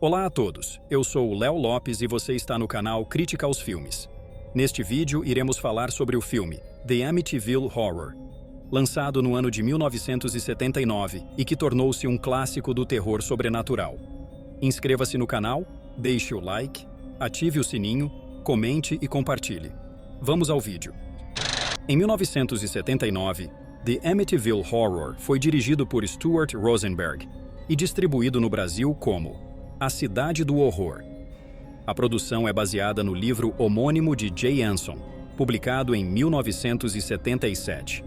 Olá a todos, eu sou o Léo Lopes e você está no canal Crítica aos Filmes. Neste vídeo, iremos falar sobre o filme The Amityville Horror, lançado no ano de 1979 e que tornou-se um clássico do terror sobrenatural. Inscreva-se no canal, deixe o like, ative o sininho, comente e compartilhe. Vamos ao vídeo. Em 1979, The Amityville Horror foi dirigido por Stuart Rosenberg e distribuído no Brasil como A Cidade do Horror. A produção é baseada no livro homônimo de Jay Anson, publicado em 1977.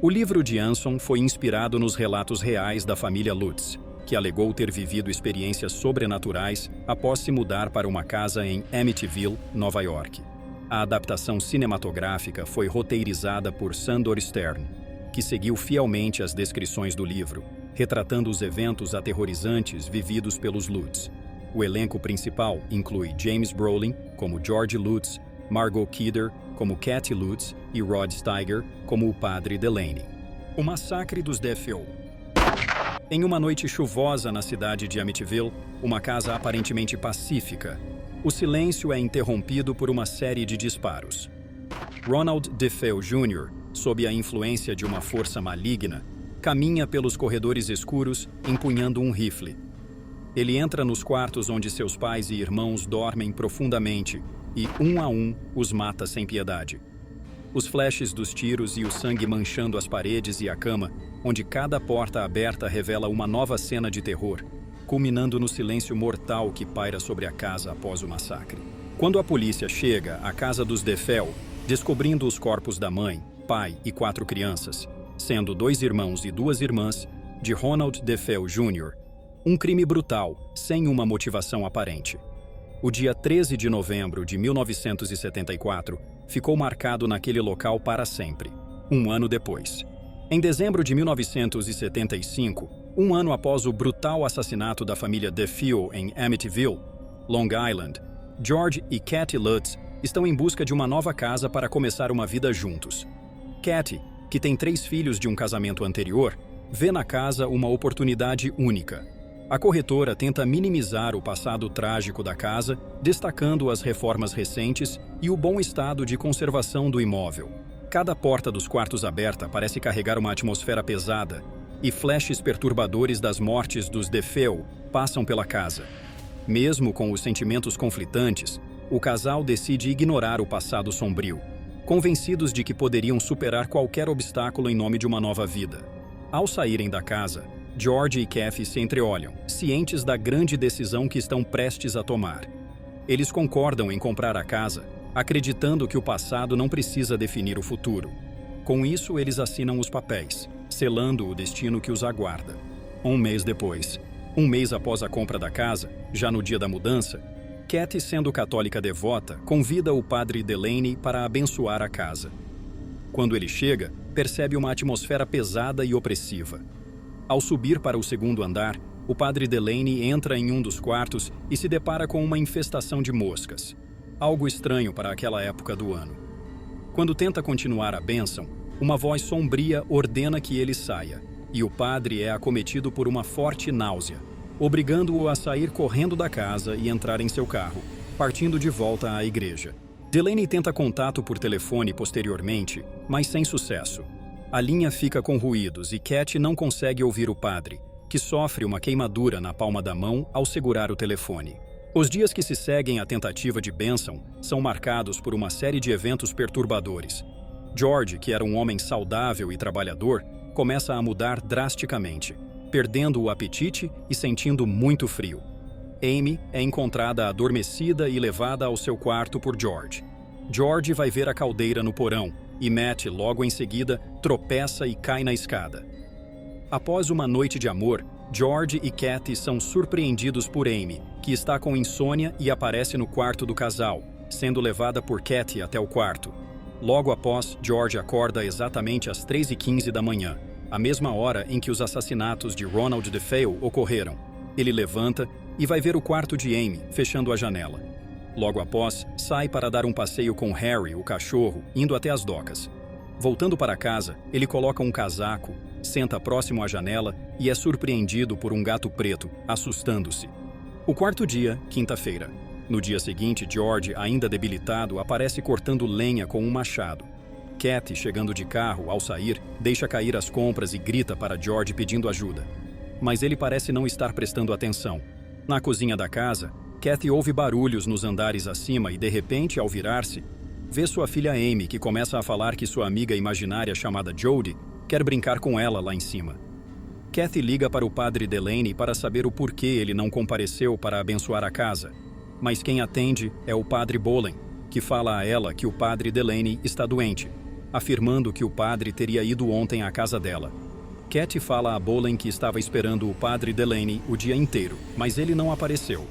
O livro de Anson foi inspirado nos relatos reais da família Lutz, que alegou ter vivido experiências sobrenaturais após se mudar para uma casa em Amityville, Nova York. A adaptação cinematográfica foi roteirizada por Sandor Stern, que seguiu fielmente as descrições do livro, retratando os eventos aterrorizantes vividos pelos Lutz. O elenco principal inclui James Brolin como George Lutz, Margot Kidder como Kathy Lutz e Rod Steiger como o padre Delaney. O massacre dos DeFeo. Em uma noite chuvosa na cidade de Amityville, uma casa aparentemente pacífica, o silêncio é interrompido por uma série de disparos. Ronald DeFeo Jr., sob a influência de uma força maligna, caminha pelos corredores escuros, empunhando um rifle. Ele entra nos quartos onde seus pais e irmãos dormem profundamente e, um a um, os mata sem piedade. Os flashes dos tiros e o sangue manchando as paredes e a cama, onde cada porta aberta revela uma nova cena de terror, culminando no silêncio mortal que paira sobre a casa após o massacre. Quando a polícia chega à casa dos DeFeo, descobrindo os corpos da mãe, pai e 4 crianças, sendo 2 irmãos e 2 irmãs, de Ronald DeFeo Jr., um crime brutal, sem uma motivação aparente. O dia 13 de novembro de 1974 ficou marcado naquele local para sempre, um ano depois. Em dezembro de 1975, um ano após o brutal assassinato da família DeFeo em Amityville, Long Island, George e Kathy Lutz estão em busca de uma nova casa para começar uma vida juntos. Kathy, que tem 3 filhos de um casamento anterior, vê na casa uma oportunidade única. A corretora tenta minimizar o passado trágico da casa, destacando as reformas recentes e o bom estado de conservação do imóvel. Cada porta dos quartos aberta parece carregar uma atmosfera pesada, e flashes perturbadores das mortes dos DeFeo passam pela casa. Mesmo com os sentimentos conflitantes, o casal decide ignorar o passado sombrio, convencidos de que poderiam superar qualquer obstáculo em nome de uma nova vida. Ao saírem da casa, George e Kathy se entreolham, cientes da grande decisão que estão prestes a tomar. Eles concordam em comprar a casa, acreditando que o passado não precisa definir o futuro. Com isso, eles assinam os papéis, selando o destino que os aguarda. Um mês depois, um mês após a compra da casa, já no dia da mudança, Kathy, sendo católica devota, convida o padre Delaney para abençoar a casa. Quando ele chega, percebe uma atmosfera pesada e opressiva. Ao subir para o segundo andar, o padre Delaney entra em um dos quartos e se depara com uma infestação de moscas, algo estranho para aquela época do ano. Quando tenta continuar a bênção, uma voz sombria ordena que ele saia, e o padre é acometido por uma forte náusea, obrigando-o a sair correndo da casa e entrar em seu carro, partindo de volta à igreja. Delaney tenta contato por telefone posteriormente, mas sem sucesso. A linha fica com ruídos e Kathy não consegue ouvir o padre, que sofre uma queimadura na palma da mão ao segurar o telefone. Os dias que se seguem à tentativa de bênção são marcados por uma série de eventos perturbadores. George, que era um homem saudável e trabalhador, começa a mudar drasticamente, perdendo o apetite e sentindo muito frio. Amy é encontrada adormecida e levada ao seu quarto por George. George vai ver a caldeira no porão e Matt, logo em seguida, tropeça e cai na escada. Após uma noite de amor, George e Kathy são surpreendidos por Amy, que está com insônia e aparece no quarto do casal, sendo levada por Kathy até o quarto. Logo após, George acorda exatamente às 3h15 da manhã, a mesma hora em que os assassinatos de Ronald DeFeo ocorreram. Ele levanta e vai ver o quarto de Amy, fechando a janela. Logo após, sai para dar um passeio com Harry, o cachorro, indo até as docas. Voltando para casa, ele coloca um casaco, senta próximo à janela e é surpreendido por um gato preto, assustando-se. O quarto dia, quinta-feira. No dia seguinte, George, ainda debilitado, aparece cortando lenha com um machado. Kathy, chegando de carro, ao sair, deixa cair as compras e grita para George pedindo ajuda. Mas ele parece não estar prestando atenção. Na cozinha da casa, Kathy ouve barulhos nos andares acima e, de repente, ao virar-se, vê sua filha Amy, que começa a falar que sua amiga imaginária chamada Jody quer brincar com ela lá em cima. Kathy liga para o padre Delaney para saber o porquê ele não compareceu para abençoar a casa. Mas quem atende é o padre Bolen, que fala a ela que o padre Delaney está doente, afirmando que o padre teria ido ontem à casa dela. Kathy fala a Bolen que estava esperando o padre Delaney o dia inteiro, mas ele não apareceu.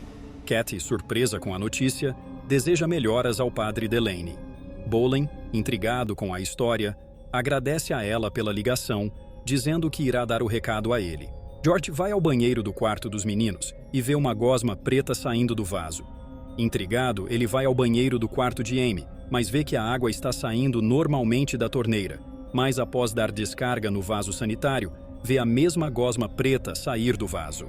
Kathy, surpresa com a notícia, deseja melhoras ao padre Delaney. Bolen, intrigado com a história, agradece a ela pela ligação, dizendo que irá dar o recado a ele. George vai ao banheiro do quarto dos meninos e vê uma gosma preta saindo do vaso. Intrigado, ele vai ao banheiro do quarto de Amy, mas vê que a água está saindo normalmente da torneira. Mas após dar descarga no vaso sanitário, vê a mesma gosma preta sair do vaso.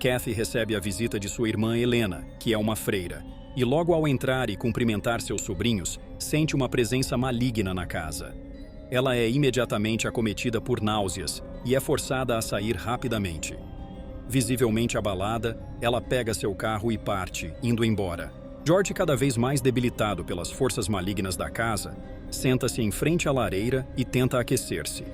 Kathy recebe a visita de sua irmã Helena, que é uma freira, e logo ao entrar e cumprimentar seus sobrinhos, sente uma presença maligna na casa. Ela é imediatamente acometida por náuseas e é forçada a sair rapidamente. Visivelmente abalada, ela pega seu carro e parte, indo embora. George, cada vez mais debilitado pelas forças malignas da casa, senta-se em frente à lareira e tenta aquecer-se.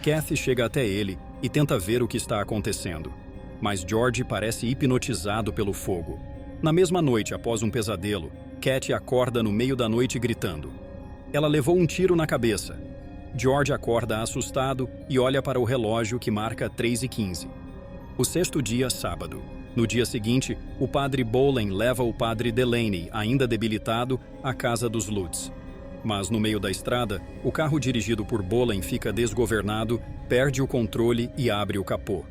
Kathy chega até ele e tenta ver o que está acontecendo. Mas George parece hipnotizado pelo fogo. Na mesma noite, após um pesadelo, Kathy acorda no meio da noite gritando. Ela levou um tiro na cabeça. George acorda assustado e olha para o relógio que marca 3h15. O sexto dia, sábado. No dia seguinte, o padre Bolen leva o padre Delaney, ainda debilitado, à casa dos Lutz. Mas no meio da estrada, o carro dirigido por Bolen fica desgovernado, perde o controle e abre o capô.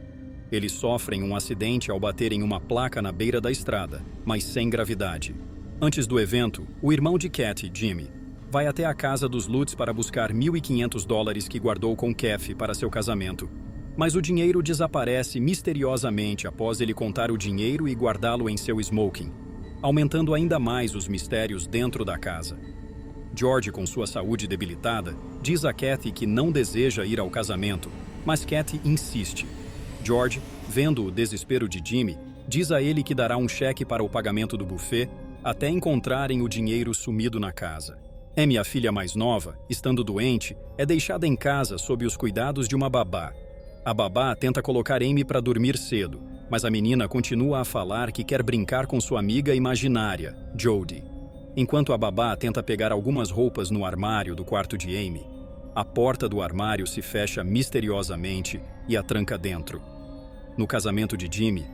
Eles sofrem um acidente ao bater em uma placa na beira da estrada, mas sem gravidade. Antes do evento, o irmão de Kathy, Jimmy, vai até a casa dos Lutz para buscar $1.500 que guardou com Kathy para seu casamento. Mas o dinheiro desaparece misteriosamente após ele contar o dinheiro e guardá-lo em seu smoking, aumentando ainda mais os mistérios dentro da casa. George, com sua saúde debilitada, diz a Kathy que não deseja ir ao casamento, mas Kathy insiste. George, vendo o desespero de Jimmy, diz a ele que dará um cheque para o pagamento do buffet até encontrarem o dinheiro sumido na casa. Amy, a filha mais nova, estando doente, é deixada em casa sob os cuidados de uma babá. A babá tenta colocar Amy para dormir cedo, mas a menina continua a falar que quer brincar com sua amiga imaginária, Jody. Enquanto a babá tenta pegar algumas roupas no armário do quarto de Amy, a porta do armário se fecha misteriosamente e a tranca dentro. No casamento de Jimmy,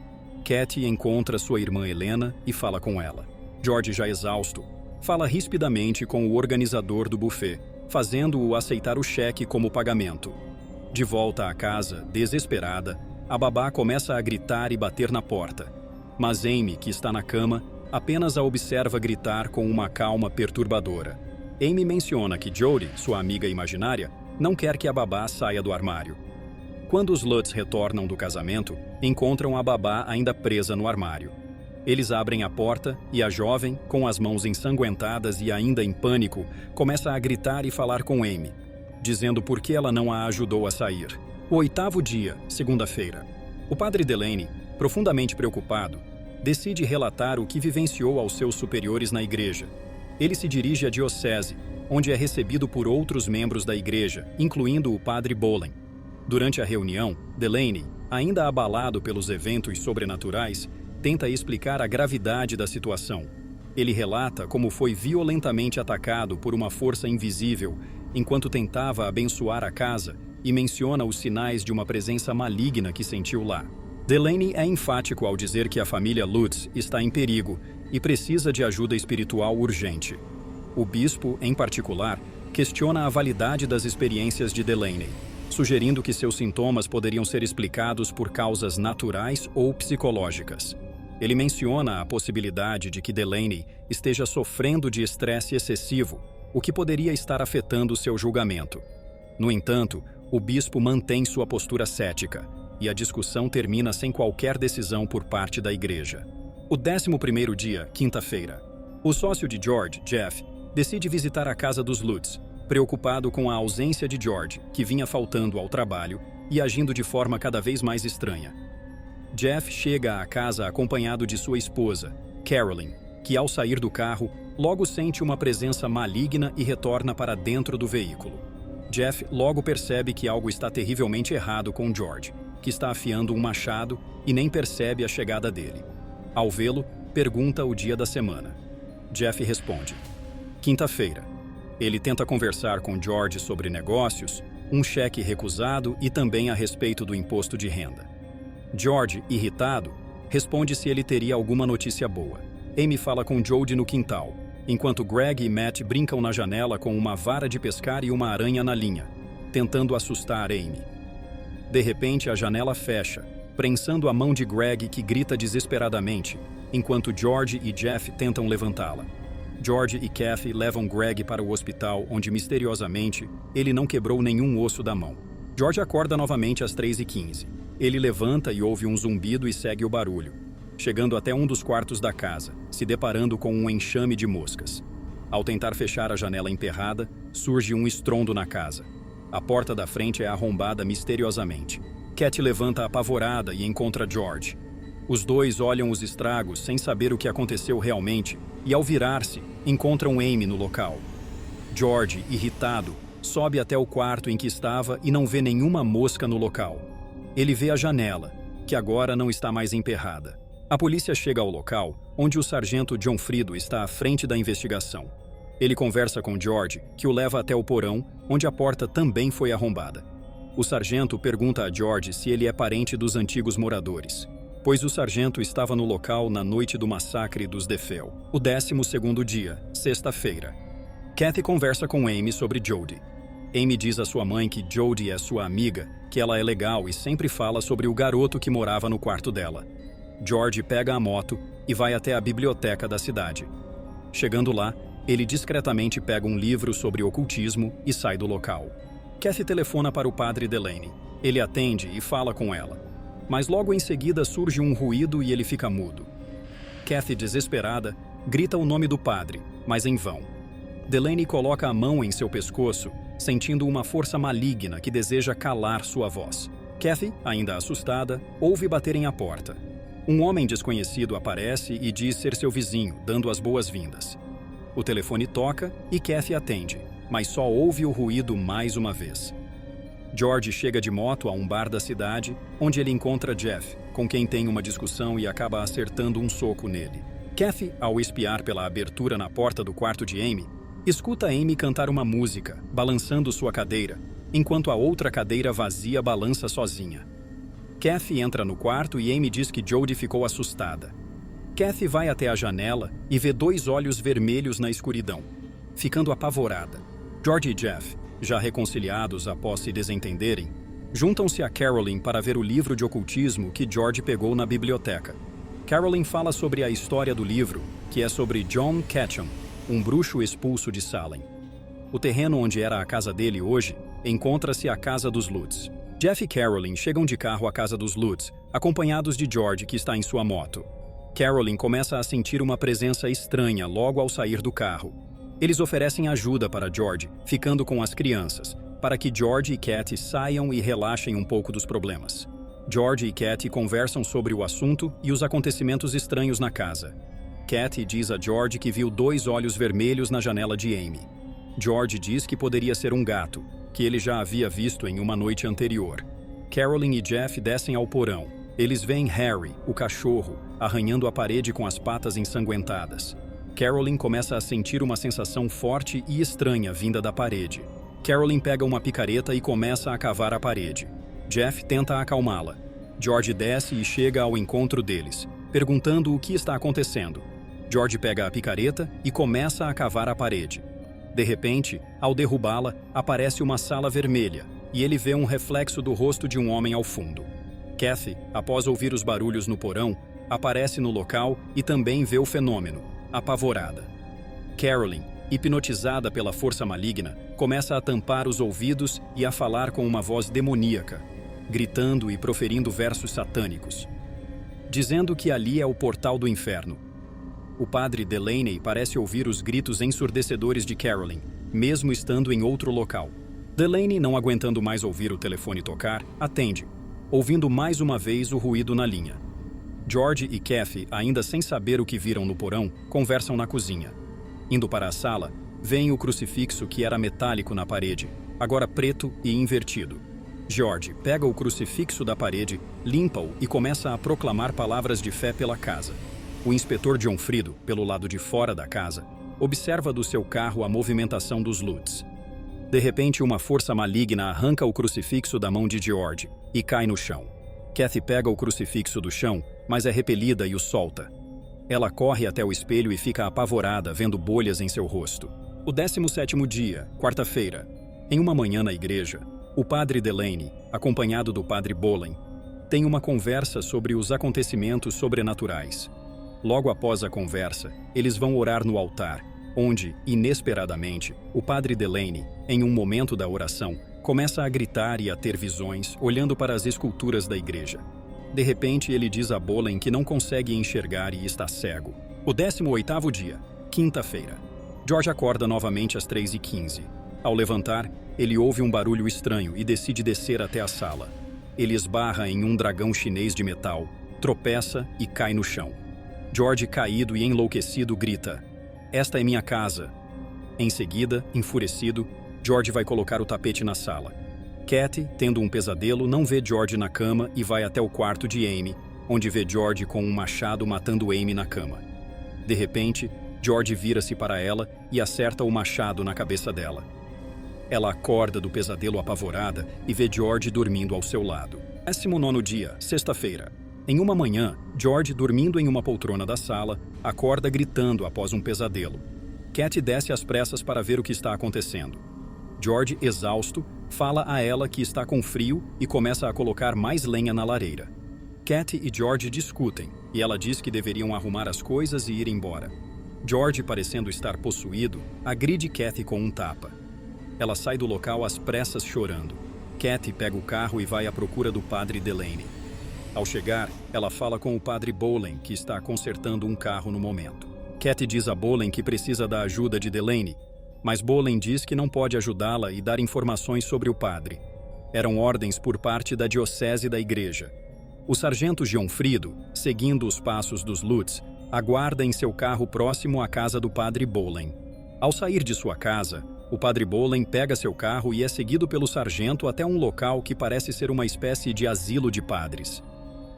Kathy encontra sua irmã Helena e fala com ela. George, já exausto, fala rispidamente com o organizador do buffet, fazendo-o aceitar o cheque como pagamento. De volta à casa, desesperada, a babá começa a gritar e bater na porta. Mas Amy, que está na cama, apenas a observa gritar com uma calma perturbadora. Amy menciona que Jody, sua amiga imaginária, não quer que a babá saia do armário. Quando os Lutz retornam do casamento, encontram a babá ainda presa no armário. Eles abrem a porta e a jovem, com as mãos ensanguentadas e ainda em pânico, começa a gritar e falar com Amy, dizendo por que ela não a ajudou a sair. O oitavo dia, segunda-feira. O padre Delaney, profundamente preocupado, decide relatar o que vivenciou aos seus superiores na igreja. Ele se dirige à diocese, onde é recebido por outros membros da igreja, incluindo o padre Bolen. Durante a reunião, Delaney, ainda abalado pelos eventos sobrenaturais, tenta explicar a gravidade da situação. Ele relata como foi violentamente atacado por uma força invisível enquanto tentava abençoar a casa e menciona os sinais de uma presença maligna que sentiu lá. Delaney é enfático ao dizer que a família Lutz está em perigo e precisa de ajuda espiritual urgente. O bispo, em particular, questiona a validade das experiências de Delaney, sugerindo que seus sintomas poderiam ser explicados por causas naturais ou psicológicas. Ele menciona a possibilidade de que Delaney esteja sofrendo de estresse excessivo, o que poderia estar afetando seu julgamento. No entanto, o bispo mantém sua postura cética, e a discussão termina sem qualquer decisão por parte da igreja. O 11º dia, quinta-feira. O sócio de George, Jeff, decide visitar a casa dos Lutz, preocupado com a ausência de George, que vinha faltando ao trabalho e agindo de forma cada vez mais estranha. Jeff chega à casa acompanhado de sua esposa, Carolyn, que ao sair do carro, logo sente uma presença maligna e retorna para dentro do veículo. Jeff logo percebe que algo está terrivelmente errado com George, que está afiando um machado e nem percebe a chegada dele. Ao vê-lo, pergunta o dia da semana. Jeff responde: quinta-feira. Ele tenta conversar com George sobre negócios, um cheque recusado e também a respeito do imposto de renda. George, irritado, responde se ele teria alguma notícia boa. Amy fala com Jody no quintal, enquanto Greg e Matt brincam na janela com uma vara de pescar e uma aranha na linha, tentando assustar Amy. De repente, a janela fecha, prensando a mão de Greg, que grita desesperadamente, enquanto George e Jeff tentam levantá-la. George e Kathy levam Greg para o hospital, onde, misteriosamente, ele não quebrou nenhum osso da mão. George acorda novamente às 3h15. Ele levanta e ouve um zumbido e segue o barulho, chegando até um dos quartos da casa, se deparando com um enxame de moscas. Ao tentar fechar a janela emperrada, surge um estrondo na casa. A porta da frente é arrombada misteriosamente. Cat levanta apavorada e encontra George. Os dois olham os estragos sem saber o que aconteceu realmente e, ao virar-se, encontram Amy no local. George, irritado, sobe até o quarto em que estava e não vê nenhuma mosca no local. Ele vê a janela, que agora não está mais emperrada. A polícia chega ao local, onde o sargento John Frido está à frente da investigação. Ele conversa com George, que o leva até o porão, onde a porta também foi arrombada. O sargento pergunta a George se ele é parente dos antigos moradores, pois o sargento estava no local na noite do massacre dos DeFeo. O 12º dia, sexta-feira. Kathy conversa com Amy sobre Jody. Amy diz à sua mãe que Jody é sua amiga, que ela é legal e sempre fala sobre o garoto que morava no quarto dela. George pega a moto e vai até a biblioteca da cidade. Chegando lá, ele discretamente pega um livro sobre ocultismo e sai do local. Kathy telefona para o padre Delaney. Ele atende e fala com ela. Mas logo em seguida surge um ruído e ele fica mudo. Kathy, desesperada, grita o nome do padre, mas em vão. Delaney coloca a mão em seu pescoço, sentindo uma força maligna que deseja calar sua voz. Kathy, ainda assustada, ouve baterem à porta. Um homem desconhecido aparece e diz ser seu vizinho, dando as boas-vindas. O telefone toca e Kathy atende, mas só ouve o ruído mais uma vez. George chega de moto a um bar da cidade, onde ele encontra Jeff, com quem tem uma discussão e acaba acertando um soco nele. Kathy, ao espiar pela abertura na porta do quarto de Amy, escuta Amy cantar uma música, balançando sua cadeira, enquanto a outra cadeira vazia balança sozinha. Kathy entra no quarto e Amy diz que Jody ficou assustada. Kathy vai até a janela e vê dois olhos vermelhos na escuridão, ficando apavorada. George e Jeff, já reconciliados após se desentenderem, juntam-se a Carolyn para ver o livro de ocultismo que George pegou na biblioteca. Carolyn fala sobre a história do livro, que é sobre John Ketchum, um bruxo expulso de Salem. O terreno onde era a casa dele hoje encontra-se a casa dos Lutz. Jeff e Carolyn chegam de carro à casa dos Lutz, acompanhados de George, que está em sua moto. Carolyn começa a sentir uma presença estranha logo ao sair do carro. Eles oferecem ajuda para George, ficando com as crianças, para que George e Kathy saiam e relaxem um pouco dos problemas. George e Kathy conversam sobre o assunto e os acontecimentos estranhos na casa. Kathy diz a George que viu dois olhos vermelhos na janela de Amy. George diz que poderia ser um gato, que ele já havia visto em uma noite anterior. Carolyn e Jeff descem ao porão. Eles veem Harry, o cachorro, arranhando a parede com as patas ensanguentadas. Carolyn começa a sentir uma sensação forte e estranha vinda da parede. Carolyn pega uma picareta e começa a cavar a parede. Jeff tenta acalmá-la. George desce e chega ao encontro deles, perguntando o que está acontecendo. George pega a picareta e começa a cavar a parede. De repente, ao derrubá-la, aparece uma sala vermelha e ele vê um reflexo do rosto de um homem ao fundo. Kathy, após ouvir os barulhos no porão, aparece no local e também vê o fenômeno, apavorada. Carolyn, hipnotizada pela força maligna, começa a tampar os ouvidos e a falar com uma voz demoníaca, gritando e proferindo versos satânicos. dizendo que ali é o portal do inferno. O padre Delaney parece ouvir os gritos ensurdecedores de Carolyn, mesmo estando em outro local. Delaney, não aguentando mais ouvir o telefone tocar, atende, ouvindo mais uma vez o ruído na linha. George e Kathy, ainda sem saber o que viram no porão, conversam na cozinha. Indo para a sala, veem o crucifixo que era metálico na parede, agora preto e invertido. George pega o crucifixo da parede, limpa-o e começa a proclamar palavras de fé pela casa. O inspetor John Frido, pelo lado de fora da casa, observa do seu carro a movimentação dos Lutz. De repente, uma força maligna arranca o crucifixo da mão de George e cai no chão. Kathy pega o crucifixo do chão, mas é repelida e o solta. Ela corre até o espelho e fica apavorada, vendo bolhas em seu rosto. O 17º dia, quarta-feira. Em uma manhã na igreja, o padre Delaney, acompanhado do padre Bolen, tem uma conversa sobre os acontecimentos sobrenaturais. Logo após a conversa, eles vão orar no altar, onde, inesperadamente, o padre Delaney, em um momento da oração, começa a gritar e a ter visões, olhando para as esculturas da igreja. De repente, ele diz a Bolen que não consegue enxergar e está cego. O 18º dia, quinta-feira. George acorda novamente às 3h15. Ao levantar, ele ouve um barulho estranho e decide descer até a sala. Ele esbarra em um dragão chinês de metal, tropeça e cai no chão. George, caído e enlouquecido, grita: "Esta é minha casa." Em seguida, enfurecido, George vai colocar o tapete na sala. Kathy, tendo um pesadelo, não vê George na cama e vai até o quarto de Amy, onde vê George com um machado matando Amy na cama. De repente, George vira-se para ela e acerta o machado na cabeça dela. Ela acorda do pesadelo apavorada e vê George dormindo ao seu lado. 19º dia, sexta-feira. Em uma manhã, George, dormindo em uma poltrona da sala, acorda gritando após um pesadelo. Kathy desce às pressas para ver o que está acontecendo. George, exausto, fala a ela que está com frio e começa a colocar mais lenha na lareira. Kathy e George discutem e ela diz que deveriam arrumar as coisas e ir embora. George, parecendo estar possuído, agride Kathy com um tapa. Ela sai do local às pressas chorando. Kathy pega o carro e vai à procura do padre Delaney. Ao chegar, ela fala com o padre Bolen, que está consertando um carro no momento. Kathy diz a Bolen que precisa da ajuda de Delaney, mas Bolen diz que não pode ajudá-la e dar informações sobre o padre. Eram ordens por parte da diocese da igreja. O sargento John Frido, seguindo os passos dos Lutz, aguarda em seu carro próximo à casa do padre Bolen. Ao sair de sua casa, o padre Bolen pega seu carro e é seguido pelo sargento até um local que parece ser uma espécie de asilo de padres.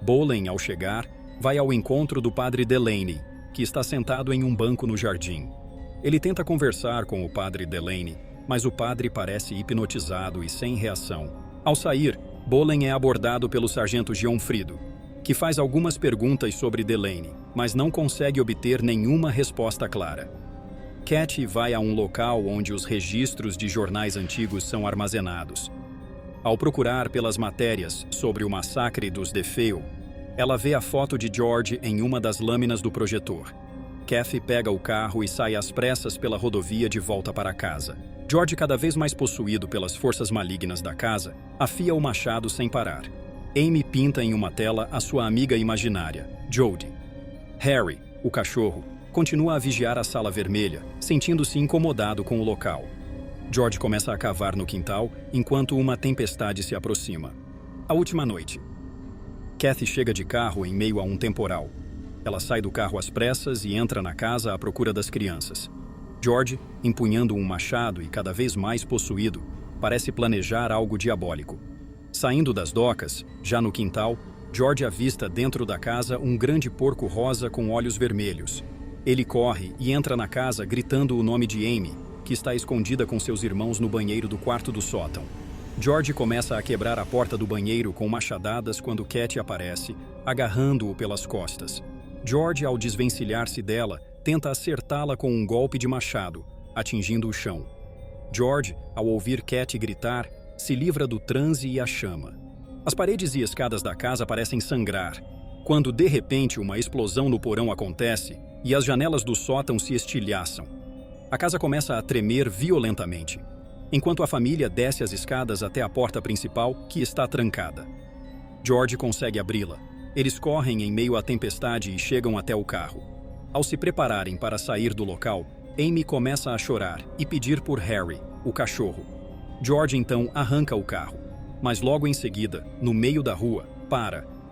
Bolen, ao chegar, vai ao encontro do padre Delaney, que está sentado em um banco no jardim. Ele tenta conversar com o padre Delaney, mas o padre parece hipnotizado e sem reação. Ao sair, Bolen é abordado pelo sargento John Frido, que faz algumas perguntas sobre Delaney, mas não consegue obter nenhuma resposta clara. Kathy vai a um local onde os registros de jornais antigos são armazenados. Ao procurar pelas matérias sobre o massacre dos DeFeo, ela vê a foto de George em uma das lâminas do projetor. Kathy pega o carro e sai às pressas pela rodovia de volta para casa. George, cada vez mais possuído pelas forças malignas da casa, afia o machado sem parar. Amy pinta em uma tela a sua amiga imaginária, Jodie. Harry, o cachorro, continua a vigiar a sala vermelha, sentindo-se incomodado com o local. George começa a cavar no quintal, enquanto uma tempestade se aproxima. A última noite. Kathy chega de carro em meio a um temporal. Ela sai do carro às pressas e entra na casa à procura das crianças. George, empunhando um machado e cada vez mais possuído, parece planejar algo diabólico. Saindo das docas, já no quintal, George avista dentro da casa um grande porco rosa com olhos vermelhos. Ele corre e entra na casa gritando o nome de Amy, que está escondida com seus irmãos no banheiro do quarto do sótão. George começa a quebrar a porta do banheiro com machadadas quando Kathy aparece, agarrando-o pelas costas. George, ao desvencilhar-se dela, tenta acertá-la com um golpe de machado, atingindo o chão. George, ao ouvir Kathy gritar, se livra do transe e a chama. As paredes e escadas da casa parecem sangrar, quando de repente uma explosão no porão acontece e as janelas do sótão se estilhaçam. A casa começa a tremer violentamente, enquanto a família desce as escadas até a porta principal, que está trancada. George consegue abri-la. Eles correm em meio à tempestade e chegam até o carro. Ao se prepararem para sair do local, Amy começa a chorar e pedir por Harry, o cachorro. George então arranca o carro, mas logo em seguida, no meio da rua,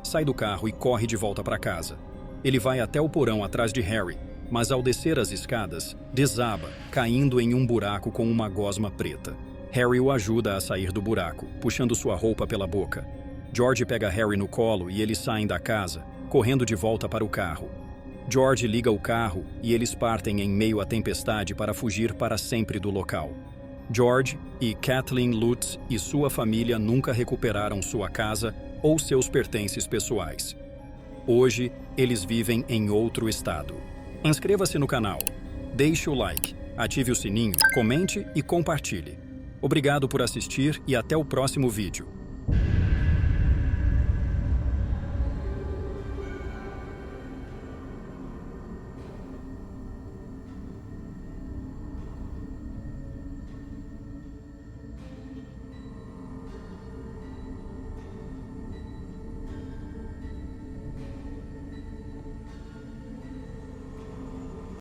sai do carro e corre de volta para casa. Ele vai até o porão atrás de Harry, mas ao descer as escadas, desaba, caindo em um buraco com uma gosma preta. Harry o ajuda a sair do buraco, puxando sua roupa pela boca. George pega Harry no colo e eles saem da casa, correndo de volta para o carro. George liga o carro e eles partem em meio à tempestade para fugir para sempre do local. George e Kathleen Lutz e sua família nunca recuperaram sua casa ou seus pertences pessoais. Hoje, eles vivem em outro estado. Inscreva-se no canal, deixe o like, ative o sininho, comente e compartilhe. Obrigado por assistir e até o próximo vídeo.